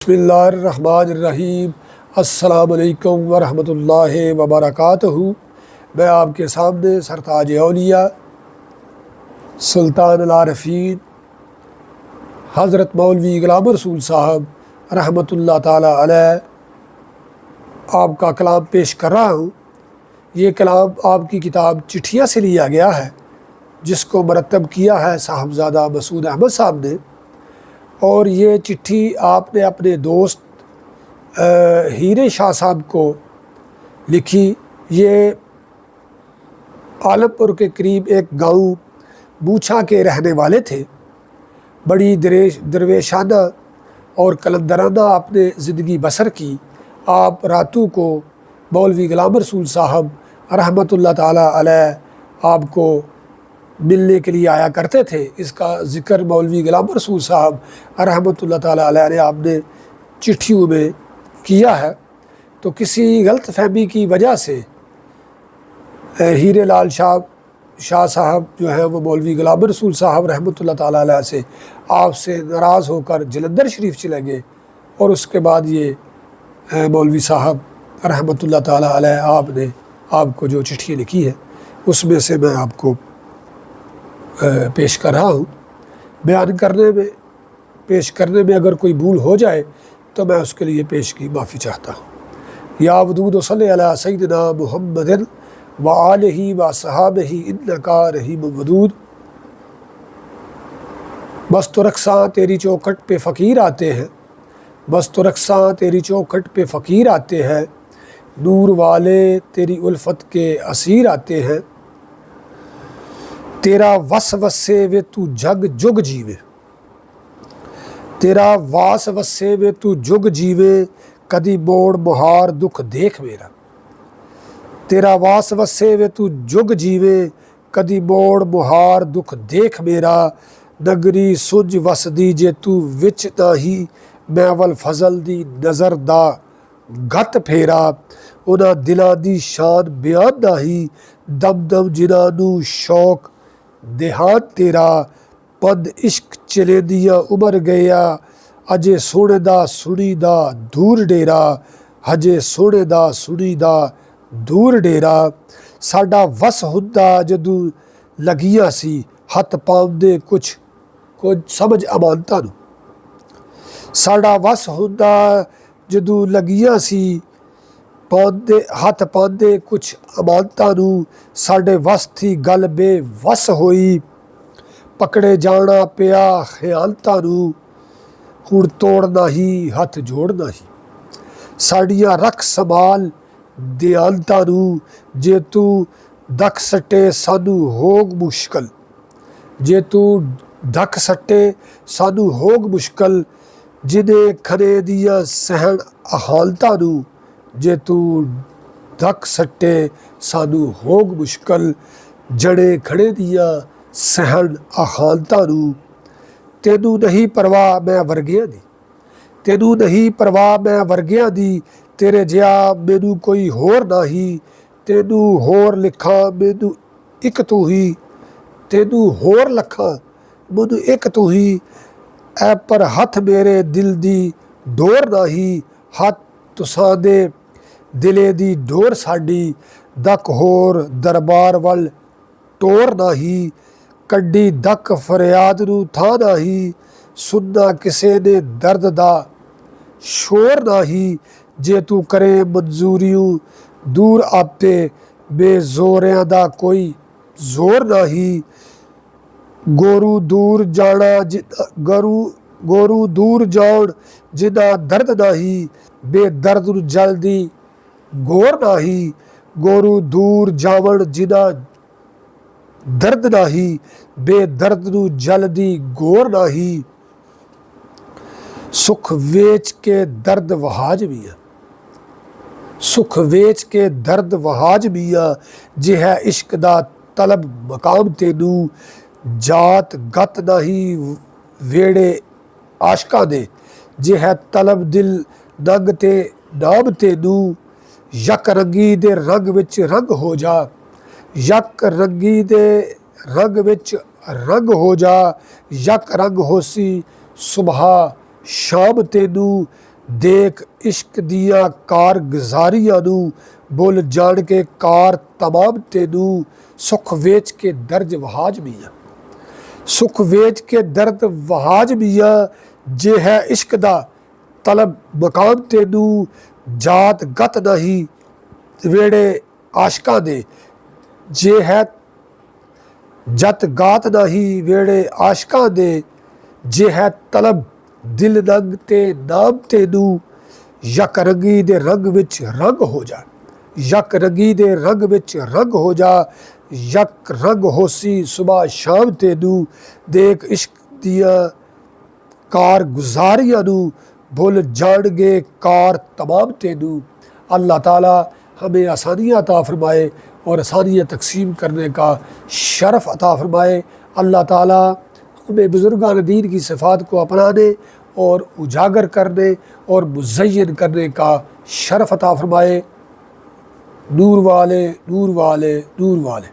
बिस्मिल्लाहिर्रहमानिर्रहीम। अस्सलाम वालेकुम वरहमतुल्लाहि वबरकातुहू। मैं आपके सामने सरताज औलिया सुल्तान अल आरिफीन हज़रत मौलवी ग़ुलाम रसूल साहब रहमतुल्लाह ताला अलैह आपका कलाम पेश कर रहा हूँ। ये कलाम आपकी किताब चिट्ठियाँ से लिया गया है, जिसको मरतब किया है साहबज़ादा मसूद अहमद साहब ने। और ये चिट्ठी आपने अपने दोस्त हीरे शाह साहब को लिखी। ये आलमपुर के करीब एक गांव बूछा के रहने वाले थे। बड़ी दरवेशाना और कलंदराना आपने ज़िंदगी बसर की। आप रातों को मौलवी ग़ुलाम रसूल साहब रहमतुल्लाह ताला अलैह आपको मिलने के लिए आया करते थे। इसका ज़िक्र मौलवी ग़ुलाम रसूल साहब रहमतुल्लाह ताला अलैह ने आपने चिट्ठियों में किया है। तो किसी गलत फहमी की वजह से हीरे लाल शाह साहब जो है वो मौलवी ग़ुलाम रसूल साहब रहमतुल्लाह ताला अलैह से आपसे नाराज़ होकर जलंधर शरीफ चले गए। और उसके बाद ये मौलवी साहब रहमतुल्लाह ताला अलैह आपने आपको जो चिट्ठी लिखी है उसमें से मैं आपको पेश कर रहा हूँ। बयान पेश करने में अगर कोई भूल हो जाए तो मैं उसके लिए पेश की माफ़ी चाहता हूँ। या वदूद सल्ली अला सय्यिदिना मुहम्मदिन व आलिही व सहाबिही इन्नका रहीम वदूद। बस तो रक्सा तेरी चौखट पे फ़कीर आते हैं, बस तो रक्सा तेरी चौखट पे फ़कीर आते हैं, नूर वाले तेरी उल्फत के असीर आते हैं। तेरा वस वसे वे तू जग जुग जीवे, तेरा वास वसे वे तू जुग जीवे, कदी मोड़ मुहार दुख देख मेरा। तेरा वास वसे वे तू जुग जीवे, कदी मोड़ मुहार दुख देख मेरा। नगरी सुंज वस दी जे तू विच नाही, मैवल फजल दी नज़र दा गत फेरा। उन्हां दिलां दी शान बयान नाही, दम दम जिन्हां नू शौक देहान तेरा। पद इश्क चले दिया उमर गया, अजे सोने दा सुनी दा दूर डेरा। हजे सोने दा सुनी दा दूर डेरा। साडा वस हुंदा जदू लगिया सी, हथ पाउंदे कुछ समझ अमानतां नू। साडा वस हुंदा जदू लगिया सी, हथ पांदे कुछ अमानतां नू। साडे वस थी गल बेवस होई, पकड़े जाना पिया ख्यालतां नू। हुण तोड़ना ही हथ जोड़ना ही, साड़ियां रख संभाल दयानतां नू। जे तू दख सटे सानू होग मुश्किल, जे तू दख सटे सानू होग मुश्किल। जिन्हें खने दिया सहन हालतां नू, जे तू दख सटे सानू होग मुश्किल। जड़े खड़े दिया सहन हालतां नू। तेनू नहीं परवाह मैं वर्गियां दी, तेनू नहीं परवाह मैं वर्गियां दी। तेरे जिहा मैनू कोई होर नाही, तेनू होर लिखा मैनू एक तू ही। तेनू होर लखा मैनू एक तू ही। ऐ पर हथ मेरे दिल दी डोर नाही, हथ तुसां दे दिले दी डोर साडी। दक होर दरबार वल टोर नाही, कड्डी दक फरियाद नू थां नाही। सुनना किसे ने दर्द दा शोर नाही, जे तू करे मंजूरियों दूर आपे, बेजोरियां दा कोई जोर नाही। गोरू दूर जाना गोरू दूर जान जिन्ना दर्द नाही, बेदर्द नू जल्दी गोर नाही। गोरू दूर जावन जिन्ना दर्द नाही, बेदर्द नू जल्दी गोर नाही। सुख वेच के दर्द वहाज मिया, सुख वेच के दर्द वहाज मिया। जे है इश्क दा तलब मकाम तेनू, जात गत नहीं वेड़े आशका दे। जे है तलब दिल नंग ते नाम तेनू, यक रंगी दे रंग विच रंग हो जा, यक रंगी दे रंग विच रंग हो जा। यक रंग होसी सुबह शाम तेनू, ਦੇਖ ਇਸ਼ਕ ਦੀਆਂ ਕਾਰਗੁਜ਼ਾਰੀਆਂ ਨੂੰ, ਭੁੱਲ ਜਾਣ ਕੇ ਕਾਰ ਤਮਾਮ ਤੈਨੂੰ, ਸੁਖ ਵੇਚ ਕੇ ਦਰਜ ਵਹਾਜ ਮੀਆਂ, ਸੁਖ ਵੇਚ ਕੇ ਦਰਦ ਵਹਾਜ ਮੀਆਂ, ਜੇ ਹੈ ਇਸ਼ਕ ਦਾ ਤਲਬ ਮਕਾਮ ਤੈਨੂੰ, ਜਾਤ ਗਤ ਨਹੀਂ ਵੇੜੇ ਆਸ਼ਕਾਂ ਦੇ, ਜੇ ਹੈ ਜਤ ਗਾਤ ਨਹੀਂ ਵੇੜੇ ਆਸ਼ਕਾਂ ਦੇ, ਜੇ ਹੈ ਤਲਬ ਦਿਲ ਨੰਗ ਤੇ ਨਾਮ ਤੈਨੂੰ, ਯਕ ਰੰਗੀ ਦੇ ਰੰਗ ਵਿੱਚ ਰੰਗ ਹੋ ਜਾ, ਯਕ ਰੰਗੀ ਦੇ ਰੰਗ ਵਿੱਚ ਰੰਗ ਹੋ ਜਾ, ਯਕ ਰੰਗ ਹੋਸੀ ਸੁਬਹ ਸ਼ਾਮ ਤੈਨੂੰ, ਦੇਖ ਇਸ਼ਕ ਦੀਆਂ कारगुजारियां भूल जाएंगे कार तमाम तेनू। अल्लाह ताला हमें आसानियाँ अता फरमाए और आसानियाँ तकसीम करने का शरफ़ अता फरमाए। अल्लाह ताला हमें बुज़ुर्गान दीन की सिफ़ात को अपनाने और उजागर करने और मुज़य्यन करने का शरफ़ अता फरमाए। नूर वाले नूर वाले नूर वाले।